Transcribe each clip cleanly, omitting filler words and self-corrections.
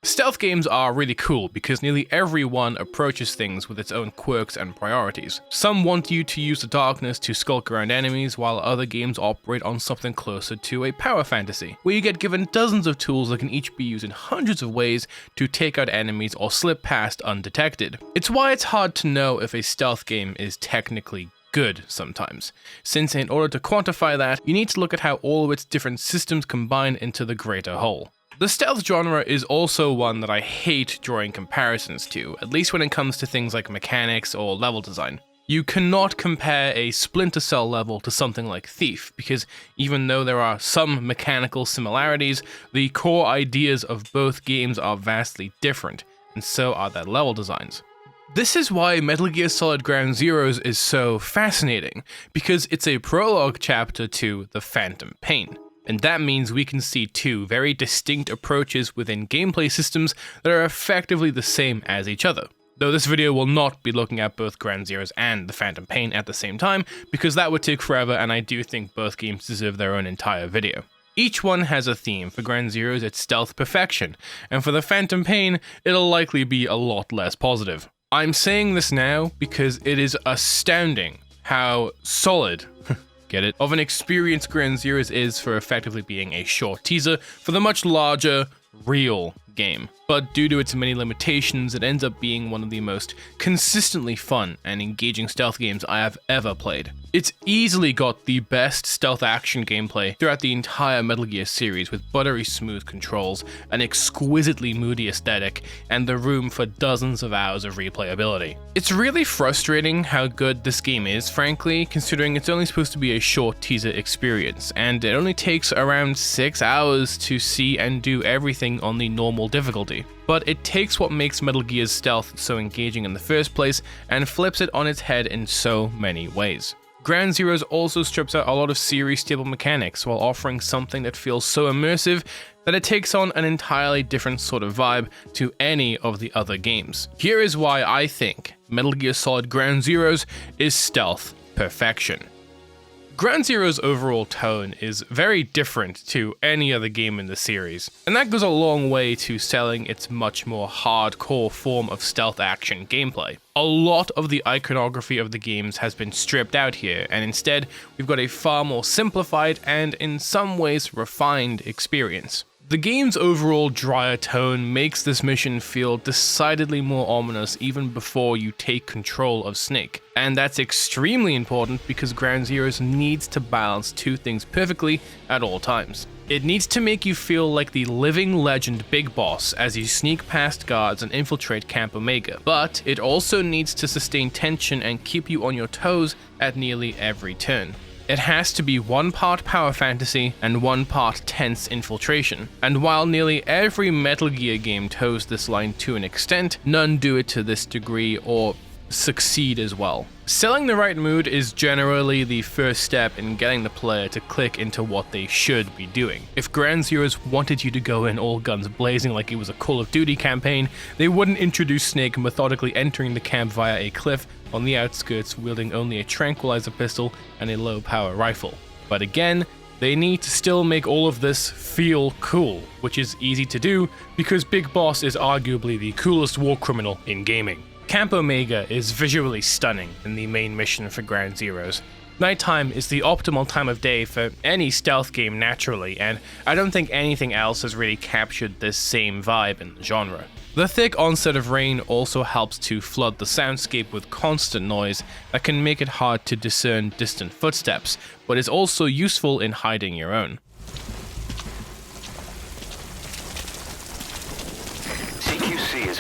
Stealth games are really cool because nearly everyone approaches things with its own quirks and priorities. Some want you to use the darkness to skulk around enemies, while other games operate on something closer to a power fantasy, where you get given dozens of tools that can each be used in hundreds of ways to take out enemies or slip past undetected. It's why it's hard to know if a stealth game is technically good sometimes, since in order to quantify that, you need to look at how all of its different systems combine into the greater whole. The stealth genre is also one that I hate drawing comparisons to, at least when it comes to things like mechanics or level design. You cannot compare a Splinter Cell level to something like Thief, because even though there are some mechanical similarities, the core ideas of both games are vastly different, and so are their level designs. This is why Metal Gear Solid Ground Zeroes is so fascinating, because it's a prologue chapter to The Phantom Pain. And that means we can see two very distinct approaches within gameplay systems that are effectively the same as each other. Though this video will not be looking at both Ground Zeroes and The Phantom Pain at the same time, because that would take forever and I do think both games deserve their own entire video. Each one has a theme. For Ground Zeroes, it's stealth perfection, and for The Phantom Pain, it'll likely be a lot less positive. I'm saying this now because it is astounding how solid get it, of an experience Ground Zeroes is for effectively being a short teaser for the much larger, real game. But due to its many limitations, it ends up being one of the most consistently fun and engaging stealth games I have ever played. It's easily got the best stealth action gameplay throughout the entire Metal Gear series, with buttery smooth controls, an exquisitely moody aesthetic, and the room for dozens of hours of replayability. It's really frustrating how good this game is, frankly, considering it's only supposed to be a short teaser experience, and it only takes around 6 hours to see and do everything on the normal difficulty. But it takes what makes Metal Gear's stealth so engaging in the first place and flips it on its head in so many ways. Ground Zeroes also strips out a lot of series stable mechanics while offering something that feels so immersive that it takes on an entirely different sort of vibe to any of the other games. Here is why I think Metal Gear Solid Ground Zeroes is stealth perfection. Ground Zeroes' overall tone is very different to any other game in the series, and that goes a long way to selling its much more hardcore form of stealth action gameplay. A lot of the iconography of the games has been stripped out here, and instead we've got a far more simplified and in some ways refined experience. The game's overall drier tone makes this mission feel decidedly more ominous even before you take control of Snake, and that's extremely important because Ground Zeroes needs to balance two things perfectly at all times. It needs to make you feel like the living legend Big Boss as you sneak past guards and infiltrate Camp Omega, but it also needs to sustain tension and keep you on your toes at nearly every turn. It has to be one part power fantasy and one part tense infiltration, and while nearly every Metal Gear game toes this line to an extent, none do it to this degree or succeed as well. Selling the right mood is generally the first step in getting the player to click into what they should be doing. If Ground Zeroes wanted you to go in all guns blazing like it was a Call of Duty campaign, they wouldn't introduce Snake methodically entering the camp via a cliff on the outskirts wielding only a tranquilizer pistol and a low-power rifle. But again, they need to still make all of this feel cool, which is easy to do because Big Boss is arguably the coolest war criminal in gaming. Camp Omega is visually stunning in the main mission for Ground Zeroes. Nighttime is the optimal time of day for any stealth game naturally, and I don't think anything else has really captured this same vibe in the genre. The thick onset of rain also helps to flood the soundscape with constant noise that can make it hard to discern distant footsteps, but is also useful in hiding your own. CQC is...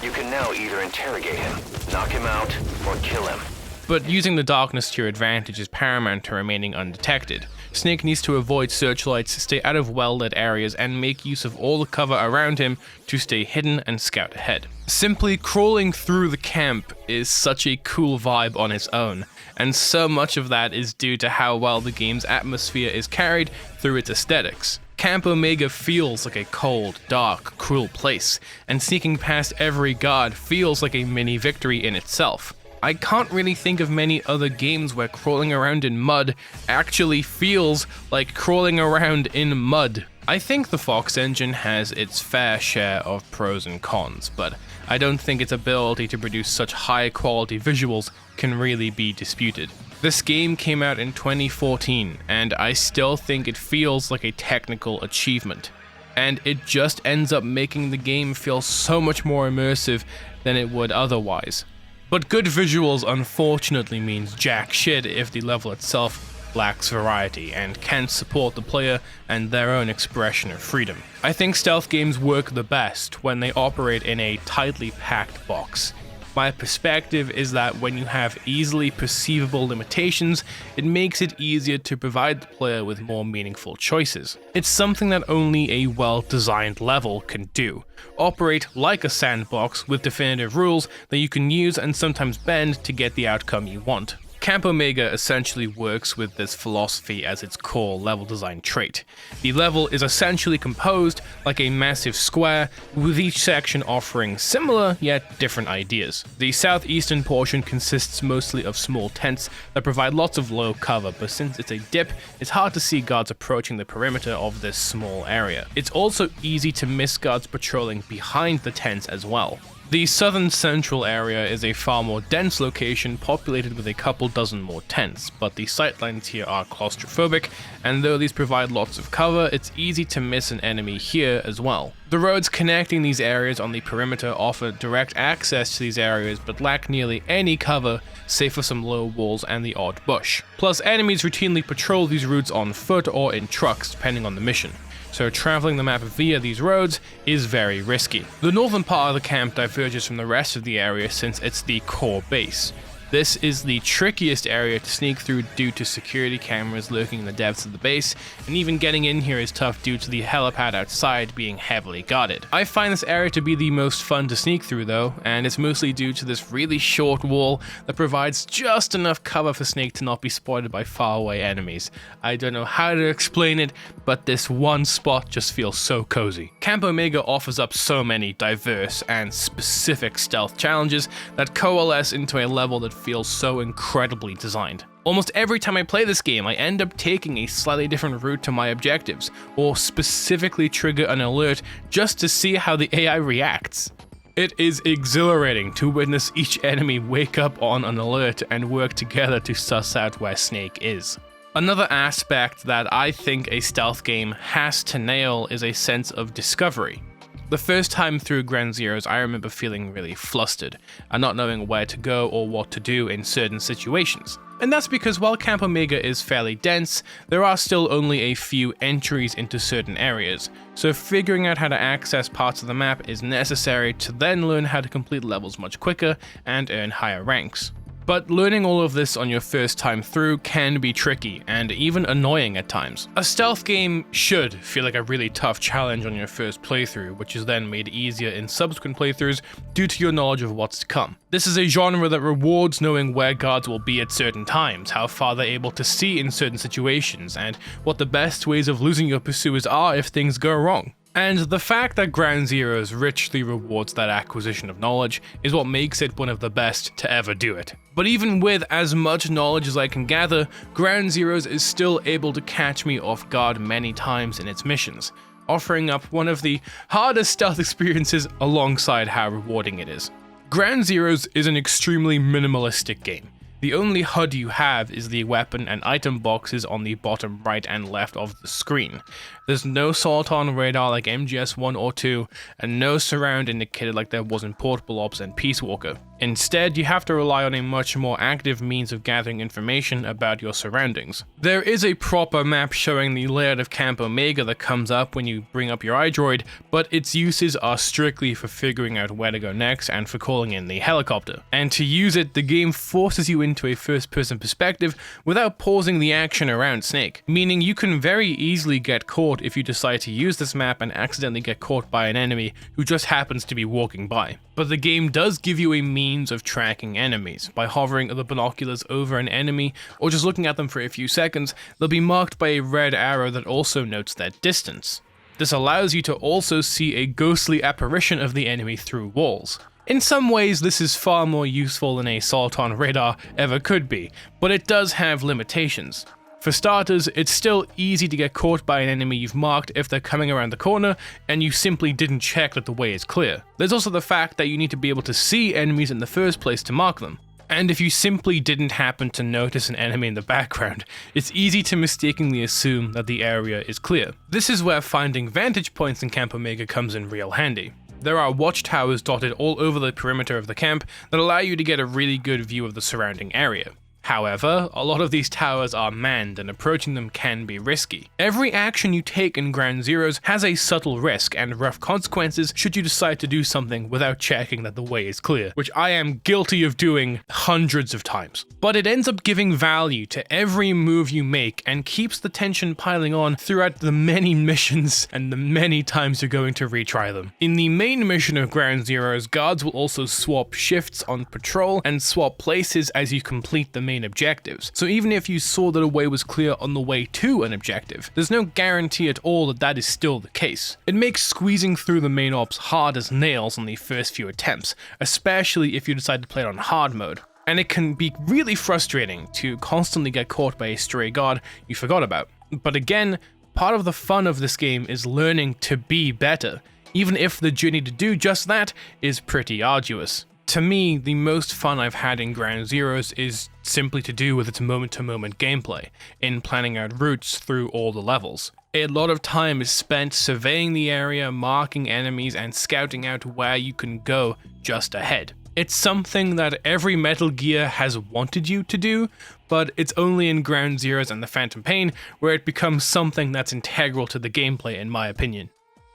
You can now either interrogate him, knock him out, or kill him. But using the darkness to your advantage is paramount to remaining undetected. Snake needs to avoid searchlights, stay out of well-lit areas, and make use of all the cover around him to stay hidden and scout ahead. Simply crawling through the camp is such a cool vibe on its own, and so much of that is due to how well the game's atmosphere is carried through its aesthetics. Camp Omega feels like a cold, dark, cruel place, and sneaking past every guard feels like a mini victory in itself. I can't really think of many other games where crawling around in mud actually feels like crawling around in mud. I think the Fox engine has its fair share of pros and cons, but I don't think its ability to produce such high quality visuals can really be disputed. This game came out in 2014, and I still think it feels like a technical achievement. And it just ends up making the game feel so much more immersive than it would otherwise. But good visuals unfortunately means jack shit if the level itself lacks variety and can't support the player and their own expression of freedom. I think stealth games work the best when they operate in a tightly packed box. My perspective is that when you have easily perceivable limitations, it makes it easier to provide the player with more meaningful choices. It's something that only a well-designed level can do. Operate like a sandbox with definitive rules that you can use and sometimes bend to get the outcome you want. Camp Omega essentially works with this philosophy as its core level design trait. The level is essentially composed like a massive square, with each section offering similar yet different ideas. The southeastern portion consists mostly of small tents that provide lots of low cover, but since it's a dip, it's hard to see guards approaching the perimeter of this small area. It's also easy to miss guards patrolling behind the tents as well. The southern central area is a far more dense location populated with a couple dozen more tents, but the sightlines here are claustrophobic, and though these provide lots of cover, it's easy to miss an enemy here as well. The roads connecting these areas on the perimeter offer direct access to these areas but lack nearly any cover save for some low walls and the odd bush. Plus, enemies routinely patrol these routes on foot or in trucks depending on the mission, so traveling the map via these roads is very risky. The northern part of the camp diverges from the rest of the area since it's the core base. This is the trickiest area to sneak through due to security cameras lurking in the depths of the base, and even getting in here is tough due to the helipad outside being heavily guarded. I find this area to be the most fun to sneak through though, and it's mostly due to this really short wall that provides just enough cover for Snake to not be spotted by faraway enemies. I don't know how to explain it, but this one spot just feels so cozy. Camp Omega offers up so many diverse and specific stealth challenges that coalesce into a level that feels so incredibly designed. Almost every time I play this game, I end up taking a slightly different route to my objectives, or specifically trigger an alert just to see how the AI reacts. It is exhilarating to witness each enemy wake up on an alert and work together to suss out where Snake is. Another aspect that I think a stealth game has to nail is a sense of discovery. The first time through Ground Zeroes, I remember feeling really flustered and not knowing where to go or what to do in certain situations. And that's because while Camp Omega is fairly dense, there are still only a few entries into certain areas, so figuring out how to access parts of the map is necessary to then learn how to complete levels much quicker and earn higher ranks. But learning all of this on your first time through can be tricky and even annoying at times. A stealth game should feel like a really tough challenge on your first playthrough, which is then made easier in subsequent playthroughs due to your knowledge of what's to come. This is a genre that rewards knowing where guards will be at certain times, how far they're able to see in certain situations, and what the best ways of losing your pursuers are if things go wrong. And the fact that Ground Zeroes richly rewards that acquisition of knowledge is what makes it one of the best to ever do it. But even with as much knowledge as I can gather, Ground Zeroes is still able to catch me off guard many times in its missions, offering up one of the hardest stealth experiences alongside how rewarding it is. Ground Zeroes is an extremely minimalistic game. The only HUD you have is the weapon and item boxes on the bottom right and left of the screen. There's no Solton radar like MGS 1 or 2, and no surround indicator like there was in Portable Ops and Peace Walker. Instead, you have to rely on a much more active means of gathering information about your surroundings. There is a proper map showing the layout of Camp Omega that comes up when you bring up your iDroid, but its uses are strictly for figuring out where to go next and for calling in the helicopter. And to use it, the game forces you into a first-person perspective without pausing the action around Snake, meaning you can very easily get caught if you decide to use this map and accidentally get caught by an enemy who just happens to be walking by. But the game does give you a means of tracking enemies. By hovering the binoculars over an enemy or just looking at them for a few seconds, they'll be marked by a red arrow that also notes their distance. This allows you to also see a ghostly apparition of the enemy through walls. In some ways, this is far more useful than a assault on radar ever could be, but it does have limitations. For starters, it's still easy to get caught by an enemy you've marked if they're coming around the corner and you simply didn't check that the way is clear. There's also the fact that you need to be able to see enemies in the first place to mark them. And if you simply didn't happen to notice an enemy in the background, it's easy to mistakenly assume that the area is clear. This is where finding vantage points in Camp Omega comes in real handy. There are watchtowers dotted all over the perimeter of the camp that allow you to get a really good view of the surrounding area. However, a lot of these towers are manned and approaching them can be risky. Every action you take in Ground Zeroes has a subtle risk and rough consequences should you decide to do something without checking that the way is clear, which I am guilty of doing hundreds of times. But it ends up giving value to every move you make and keeps the tension piling on throughout the many missions and the many times you're going to retry them. In the main mission of Ground Zeroes, guards will also swap shifts on patrol and swap places as you complete the main objectives. So even if you saw that a way was clear on the way to an objective, there's no guarantee at all that that is still the case. It makes squeezing through the main ops hard as nails on the first few attempts, especially if you decide to play it on hard mode. And it can be really frustrating to constantly get caught by a stray guard you forgot about. But again, part of the fun of this game is learning to be better, even if the journey to do just that is pretty arduous. To me, the most fun I've had in Ground Zeroes is simply to do with its moment-to-moment gameplay, in planning out routes through all the levels. A lot of time is spent surveying the area, marking enemies, and scouting out where you can go just ahead. It's something that every Metal Gear has wanted you to do, but it's only in Ground Zeroes and the Phantom Pain where it becomes something that's integral to the gameplay, in my opinion.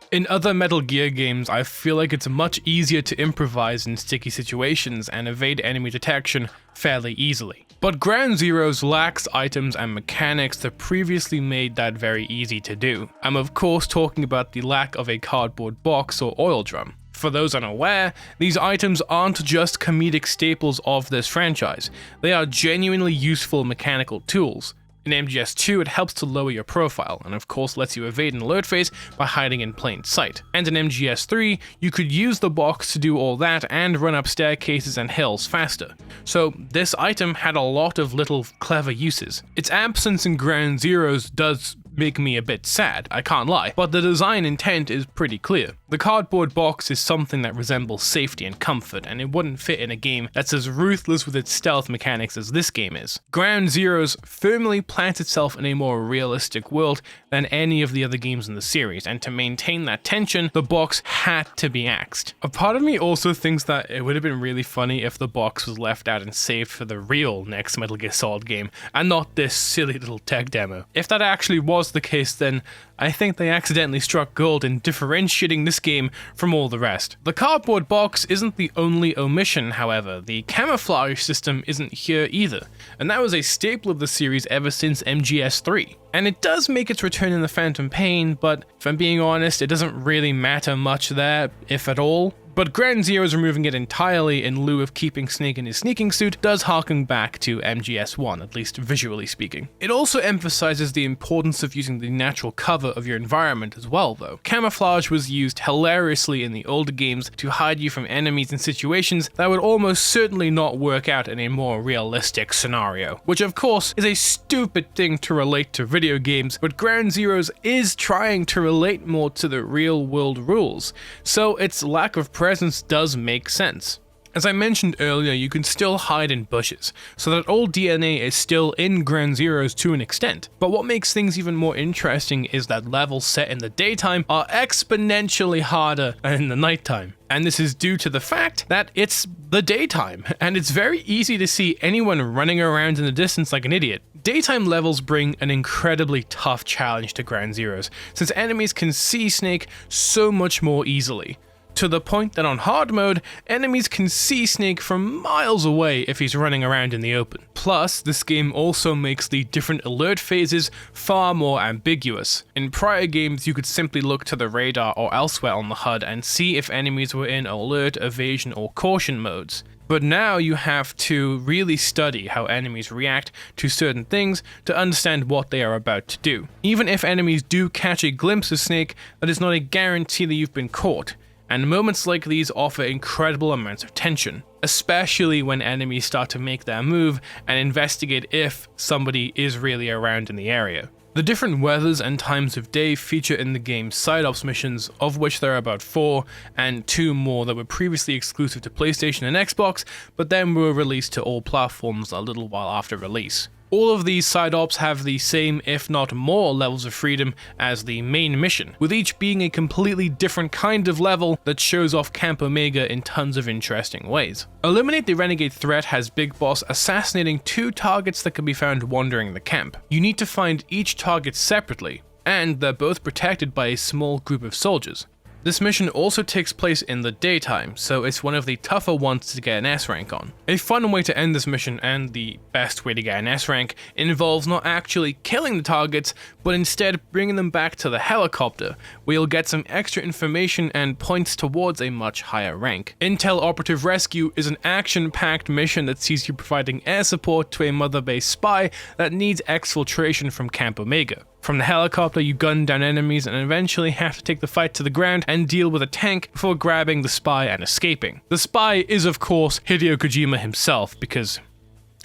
In other Metal Gear games, I feel like it's much easier to improvise in sticky situations and evade enemy detection fairly easily. But Ground Zeroes lacks items and mechanics that previously made that very easy to do. I'm of course talking about the lack of a cardboard box or oil drum. For those unaware, these items aren't just comedic staples of this franchise, they are genuinely useful mechanical tools. In MGS2, it helps to lower your profile, and of course lets you evade an alert phase by hiding in plain sight. And in MGS3, you could use the box to do all that and run up staircases and hills faster. So this item had a lot of little clever uses. Its absence in Ground Zeroes does make me a bit sad, I can't lie, but the design intent is pretty clear. The cardboard box is something that resembles safety and comfort, and it wouldn't fit in a game that's as ruthless with its stealth mechanics as this game is. Ground Zeroes firmly plants itself in a more realistic world than any of the other games in the series, and to maintain that tension, the box had to be axed. A part of me also thinks that it would have been really funny if the box was left out and saved for the real next Metal Gear Solid game, and not this silly little tech demo. If that actually was the case, then I think they accidentally struck gold in differentiating this game from all the rest. The cardboard box isn't the only omission, however. The camouflage system isn't here either, and that was a staple of the series ever since MGS3. And it does make its return in the Phantom Pain, but if I'm being honest, it doesn't really matter much there, if at all. But Ground Zeroes removing it entirely in lieu of keeping Snake in his sneaking suit does harken back to MGS1, at least visually speaking. It also emphasizes the importance of using the natural cover of your environment as well, though. Camouflage was used hilariously in the older games to hide you from enemies in situations that would almost certainly not work out in a more realistic scenario, which of course is a stupid thing to relate to video games, but Ground Zeroes is trying to relate more to the real world rules, so its lack of presence does make sense. As I mentioned earlier, you can still hide in bushes, so that old DNA is still in Ground Zeroes to an extent. But what makes things even more interesting is that levels set in the daytime are exponentially harder than in the nighttime. And this is due to the fact that it's the daytime, and it's very easy to see anyone running around in the distance like an idiot. Daytime levels bring an incredibly tough challenge to Ground Zeroes, since enemies can see Snake so much more easily. To the point that on hard mode, enemies can see Snake from miles away if he's running around in the open. Plus, this game also makes the different alert phases far more ambiguous. In prior games, you could simply look to the radar or elsewhere on the HUD and see if enemies were in alert, evasion, or caution modes. But now you have to really study how enemies react to certain things to understand what they are about to do. Even if enemies do catch a glimpse of Snake, that is not a guarantee that you've been caught. and moments like these offer incredible amounts of tension, especially when enemies start to make their move and investigate if somebody is really around in the area. The different weathers and times of day feature in the game's side ops missions, of which there are about 4, and 2 more that were previously exclusive to PlayStation and Xbox, but then were released to all platforms a little while after release. All of these side ops have the same, if not more, levels of freedom as the main mission, with each being a completely different kind of level that shows off Camp Omega in tons of interesting ways. Eliminate the Renegade threat has Big Boss assassinating 2 targets that can be found wandering the camp. You need to find each target separately, and they're both protected by a small group of soldiers. This mission also takes place in the daytime, so it's one of the tougher ones to get an S rank on. A fun way to end this mission, and the best way to get an S rank, involves not actually killing the targets, but instead bringing them back to the helicopter, where you'll get some extra information and points towards a much higher rank. Intel Operative Rescue is an action-packed mission that sees you providing air support to a Mother Base spy that needs exfiltration from Camp Omega. From the helicopter, you gun down enemies and eventually have to take the fight to the ground and deal with a tank before grabbing the spy and escaping. The spy is, of course, Hideo Kojima himself, because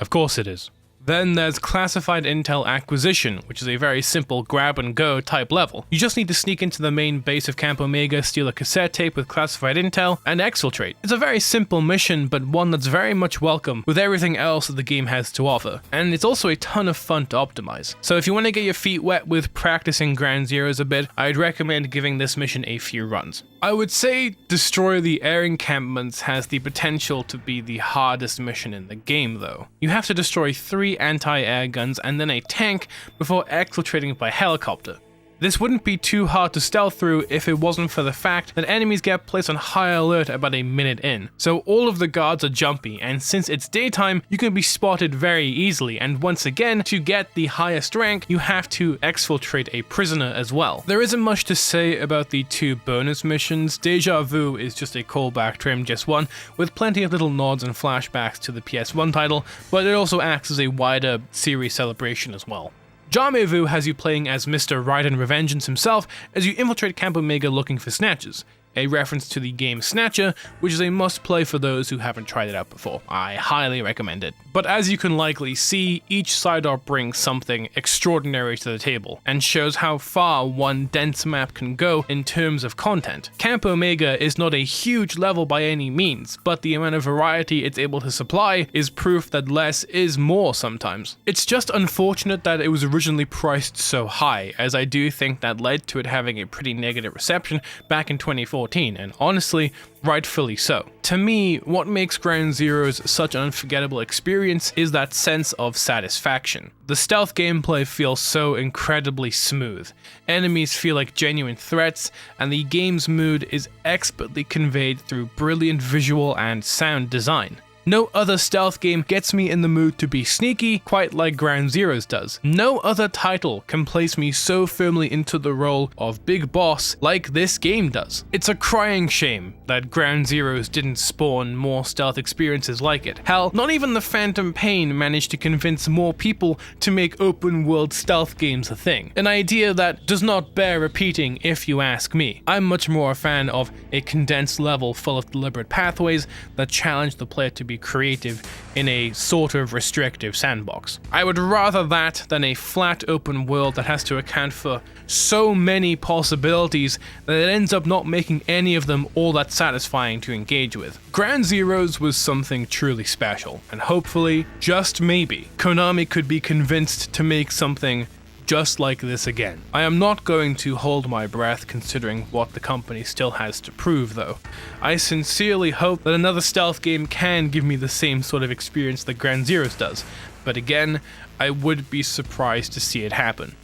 of course it is. Then there's Classified Intel Acquisition, which is a very simple grab-and-go type level. You just need to sneak into the main base of Camp Omega, steal a cassette tape with classified intel, and exfiltrate. It's a very simple mission, but one that's very much welcome with everything else that the game has to offer, and it's also a ton of fun to optimize. So if you want to get your feet wet with practicing Ground Zeroes a bit, I'd recommend giving this mission a few runs. I would say Destroy the Air Encampments has the potential to be the hardest mission in the game though. You have to destroy 3 anti-air guns and then a tank before exfiltrating by helicopter. This wouldn't be too hard to stealth through if it wasn't for the fact that enemies get placed on high alert about a minute in. So all of the guards are jumpy, and since it's daytime, you can be spotted very easily, and once again, to get the highest rank, you have to exfiltrate a prisoner as well. There isn't much to say about the 2 bonus missions. Deja Vu is just a callback to MGS1, with plenty of little nods and flashbacks to the PS1 title, but it also acts as a wider series celebration as well. Jamais-Vu has you playing as Mr. Raiden Revengeance himself as you infiltrate Camp Omega looking for snatches, a reference to the game Snatcher, which is a must-play for those who haven't tried it out before. I highly recommend it. But as you can likely see, each side op brings something extraordinary to the table, and shows how far one dense map can go in terms of content. Camp Omega is not a huge level by any means, but the amount of variety it's able to supply is proof that less is more sometimes. It's just unfortunate that it was originally priced so high, as I do think that led to it having a pretty negative reception back in 2014. And honestly, rightfully so. To me, what makes Ground Zeroes such an unforgettable experience is that sense of satisfaction. The stealth gameplay feels so incredibly smooth, enemies feel like genuine threats, and the game's mood is expertly conveyed through brilliant visual and sound design. No other stealth game gets me in the mood to be sneaky quite like Ground Zeroes does. No other title can place me so firmly into the role of Big Boss like this game does. It's a crying shame that Ground Zeroes didn't spawn more stealth experiences like it. Hell, not even the Phantom Pain managed to convince more people to make open world stealth games a thing. An idea that does not bear repeating if you ask me. I'm much more a fan of a condensed level full of deliberate pathways that challenge the player to be creative in a sort of restrictive sandbox. I would rather that than a flat open world that has to account for so many possibilities that it ends up not making any of them all that satisfying to engage with. Ground Zeroes was something truly special, and hopefully, just maybe, Konami could be convinced to make something just like this again. I am not going to hold my breath considering what the company still has to prove though. I sincerely hope that another stealth game can give me the same sort of experience that Ground Zeroes does, but again, I would be surprised to see it happen.